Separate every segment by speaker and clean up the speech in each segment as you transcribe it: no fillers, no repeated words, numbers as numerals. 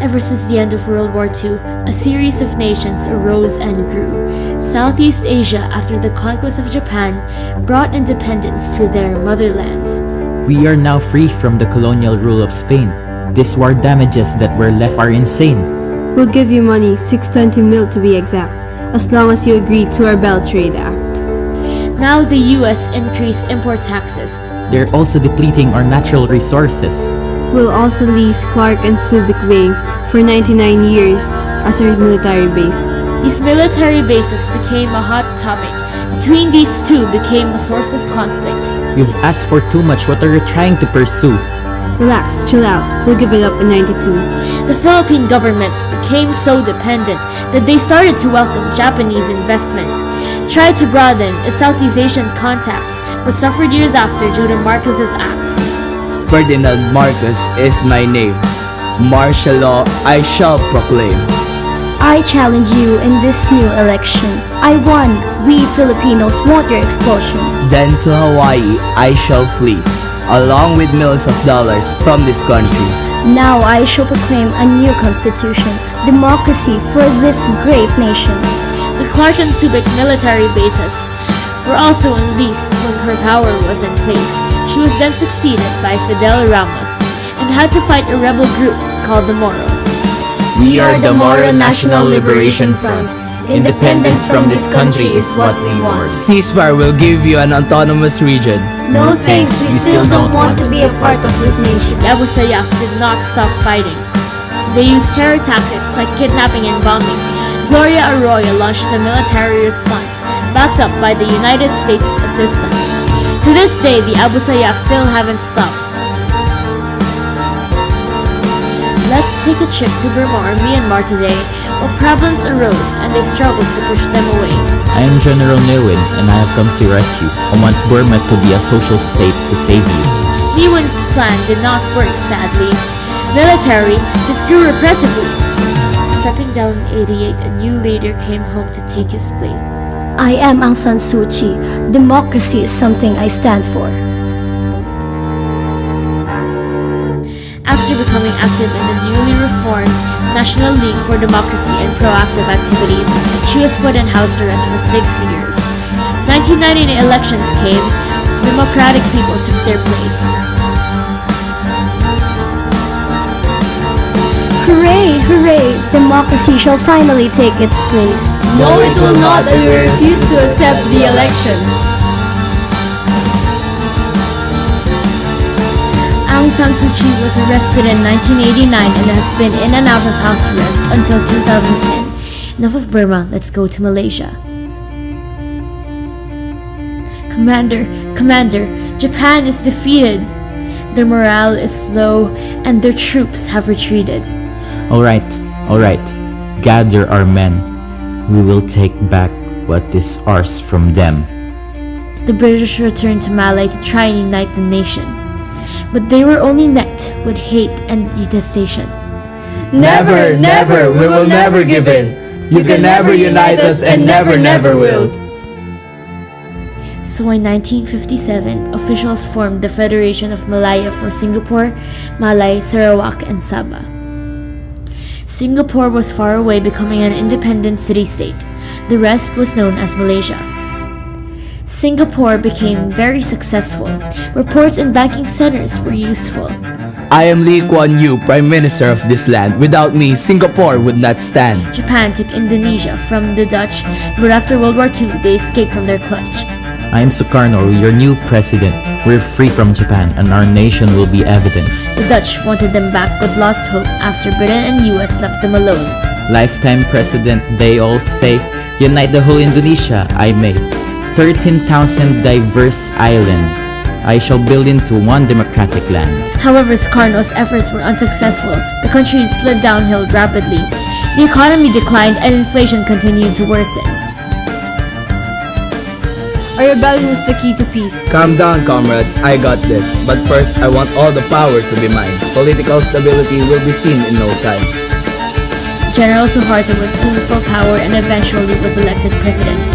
Speaker 1: Ever since the end of World War II, a series of nations arose and grew. Southeast Asia, after the conquest of Japan, brought independence to their motherlands.
Speaker 2: We are now free from the colonial rule of Spain. This war damages that were left are insane.
Speaker 3: We'll give you money, 620 mil to be exact, as long as you agree to our Bell Trade Act.
Speaker 1: Now the US increased import taxes.
Speaker 2: They're also depleting our natural resources.
Speaker 3: We'll also lease Clark and Subic Bay for 99 years as our military base.
Speaker 1: These military bases became a hot topic. Between these two became a source of conflict.
Speaker 2: You've asked for too much. What are you trying to pursue?
Speaker 3: Relax, chill out. We'll give it up in 92.
Speaker 1: The Philippine government became so dependent that they started to welcome Japanese investment, tried to broaden its Southeast Asian contacts, but suffered years after due to Marcos's acts.
Speaker 4: Ferdinand Marcos is my name. Martial law I shall proclaim.
Speaker 5: I challenge you in this new election. I won. We Filipinos want your expulsion.
Speaker 4: Then to Hawaii I shall flee, along with millions of dollars from this country.
Speaker 5: Now I shall proclaim a new constitution, democracy for this great nation.
Speaker 1: The Clark and Subic military bases were also unleashed when her power was in place. She was then succeeded by Fidel Ramos and had to fight a rebel group called the Moros.
Speaker 2: We are the Moro National Liberation Front. Independence from this country is what we want.
Speaker 4: Ceasefire will give you an autonomous region.
Speaker 5: No thanks, we still don't want to be a part of this nation.
Speaker 1: The Abu Sayyaf did not stop fighting. They used terror tactics like kidnapping and bombing. Gloria Arroyo launched a military response, backed up by the United States assistance. To this day, the Abu Sayyaf still haven't stopped. Let's take a trip to Burma or Myanmar today, where problems arose and they struggled to push them away.
Speaker 2: I am General Nguyen and I have come to your rescue. I want Burma to be a social state to save you.
Speaker 1: Ne Win's plan did not work, sadly. Military just grew repressively. Stepping down in 88, a new leader came home to take his place.
Speaker 5: I am Aung San Suu Kyi. Democracy is something I stand for.
Speaker 1: After becoming active in the newly reformed National League for Democracy and Proactive Activities, she was put in house arrest for 6 years. 1990 elections came. Democratic people took their place.
Speaker 5: Hooray, hooray! Democracy shall finally take its place.
Speaker 3: No, it will not, and we refuse to accept the election.
Speaker 1: Aung San Suu Kyi was arrested in 1989 and has been in and out of house arrest until 2010. Enough of Burma, let's go to Malaysia. Commander, Japan is defeated. Their morale is low and their troops have retreated.
Speaker 2: Alright. Gather our men. We will take back what is ours from them.
Speaker 1: The British returned to Malay to try and unite the nation, but they were only met with hate and detestation.
Speaker 3: Never, never, we will never give in. You can never unite us and never, never will.
Speaker 1: So in 1957, officials formed the Federation of Malaya for Singapore, Malay, Sarawak, and Sabah. Singapore was far away, becoming an independent city-state. The rest was known as Malaysia. Singapore became very successful. Reports and banking centers were useful.
Speaker 4: I am Lee Kuan Yew, Prime Minister of this land. Without me, Singapore would not stand.
Speaker 1: Japan took Indonesia from the Dutch, but after World War II, they escaped from their clutch.
Speaker 2: I am Sukarno, your new president. We're free from Japan and our nation will be evident.
Speaker 1: The Dutch wanted them back but lost hope after Britain and US left them alone.
Speaker 2: Lifetime president, they all say. Unite the whole Indonesia, I may. 13,000 diverse islands. I shall build into one democratic land.
Speaker 1: However, Sukarno's efforts were unsuccessful. The country slid downhill rapidly. The economy declined and inflation continued to worsen.
Speaker 3: Our rebellion is the key to peace.
Speaker 4: Calm down, comrades, I got this. But first, I want all the power to be mine. Political stability will be seen in no time.
Speaker 1: General Suharto was soon full power and eventually was elected president.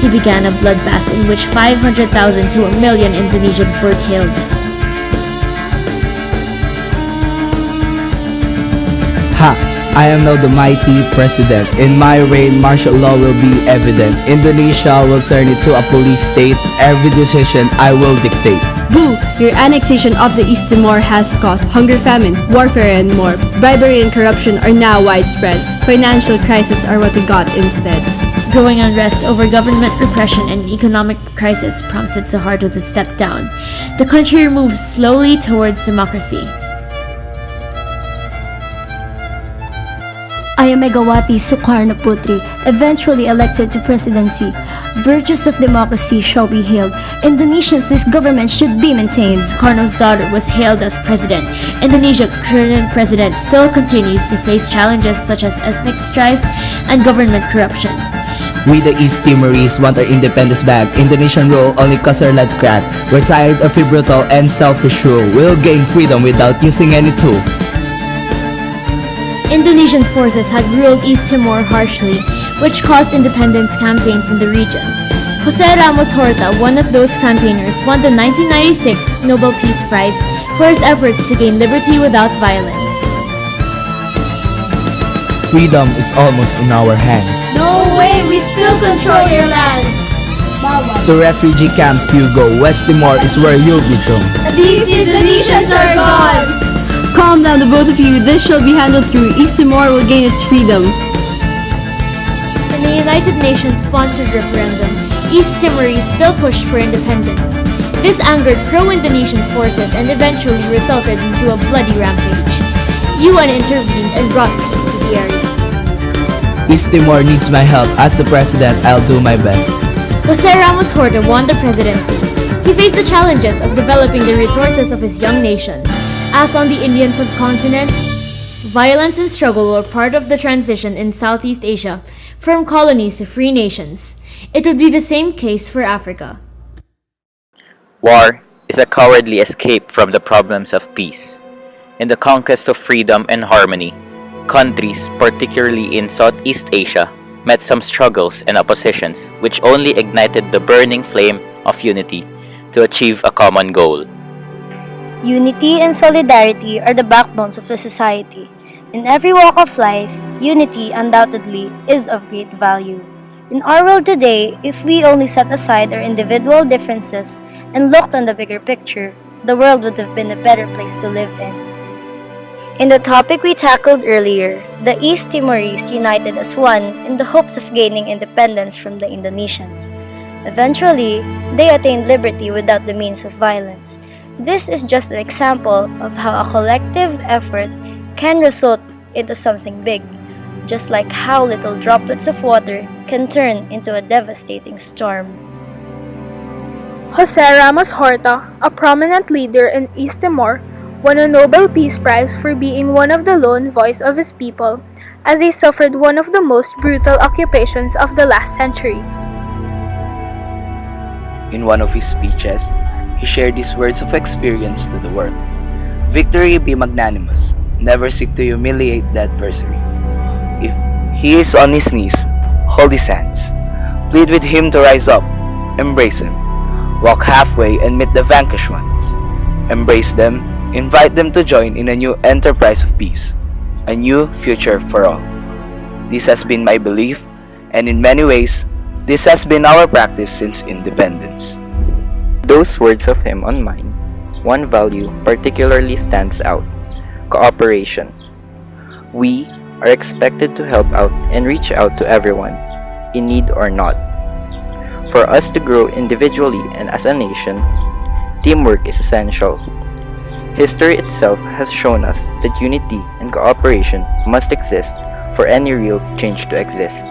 Speaker 1: He began a bloodbath in which 500,000 to 1 million Indonesians were killed.
Speaker 4: Ha! I am now the mighty president. In my reign, martial law will be evident. Indonesia will turn into a police state. Every decision I will dictate.
Speaker 6: Boo! Your annexation of the East Timor has caused hunger, famine, warfare, and more. Bribery and corruption are now widespread. Financial crises are what we got instead.
Speaker 1: Growing unrest over government repression and economic crisis prompted Suharto to step down. The country moves slowly towards democracy.
Speaker 5: I am Megawati Sukarnoputri, eventually elected to presidency. Virtues of democracy shall be hailed. Indonesians, this government should be maintained.
Speaker 1: Sukarno's daughter was hailed as president. Indonesia's current president still continues to face challenges such as ethnic strife and government corruption.
Speaker 4: We the East Timorese want our independence back. Indonesian rule only cause our land crack. We're tired of your brutal and selfish rule. We'll gain freedom without using any tool.
Speaker 1: Indonesian forces had ruled East Timor harshly, which caused independence campaigns in the region. Jose Ramos Horta, one of those campaigners, won the 1996 Nobel Peace Prize for his efforts to gain liberty without violence.
Speaker 4: Freedom is almost in our hand.
Speaker 5: No way, we still control your lands.
Speaker 4: To refugee camps you go. West Timor is where you'll be thrown.
Speaker 5: These Indonesians are gone.
Speaker 6: Calm down, the both of you. This shall be handled through. East Timor will gain its freedom.
Speaker 1: In the United Nations-sponsored referendum, East Timorese still pushed for independence. This angered pro-Indonesian forces and eventually resulted into a bloody rampage. UN intervened and brought peace to the area.
Speaker 4: East Timor needs my help. As the president, I'll do my best.
Speaker 1: Jose Ramos Horta won the presidency. He faced the challenges of developing the resources of his young nation. As on the Indian subcontinent, violence and struggle were part of the transition in Southeast Asia from colonies to free nations. It would be the same case for Africa.
Speaker 2: War is a cowardly escape from the problems of peace. In the conquest of freedom and harmony, countries, particularly in Southeast Asia, met some struggles and oppositions which only ignited the burning flame of unity to achieve a common goal.
Speaker 7: Unity and solidarity are the backbones of the society. In every walk of life, unity undoubtedly is of great value. In our world today, if we only set aside our individual differences and looked on the bigger picture, the world would have been a better place to live in. In the topic we tackled earlier, the East Timorese united as one in the hopes of gaining independence from the Indonesians. Eventually, they attained liberty without the means of violence. This is just an example of how a collective effort can result into something big, just like how little droplets of water can turn into a devastating storm.
Speaker 8: Jose Ramos Horta, a prominent leader in East Timor, won a Nobel Peace Prize for being one of the lone voice of his people as they suffered one of the most brutal occupations of the last century.
Speaker 9: In one of his speeches, he shared these words of experience to the world. Victory be magnanimous, never seek to humiliate the adversary. If he is on his knees, hold his hands. Plead with him to rise up, embrace him. Walk halfway and meet the vanquished ones. Embrace them, invite them to join in a new enterprise of peace, a new future for all. This has been my belief, and in many ways, this has been our practice since independence.
Speaker 2: Those words of him on mine, one value particularly stands out: cooperation. We are expected to help out and reach out to everyone, in need or not. For us to grow individually and as a nation, teamwork is essential. History itself has shown us that unity and cooperation must exist for any real change to exist.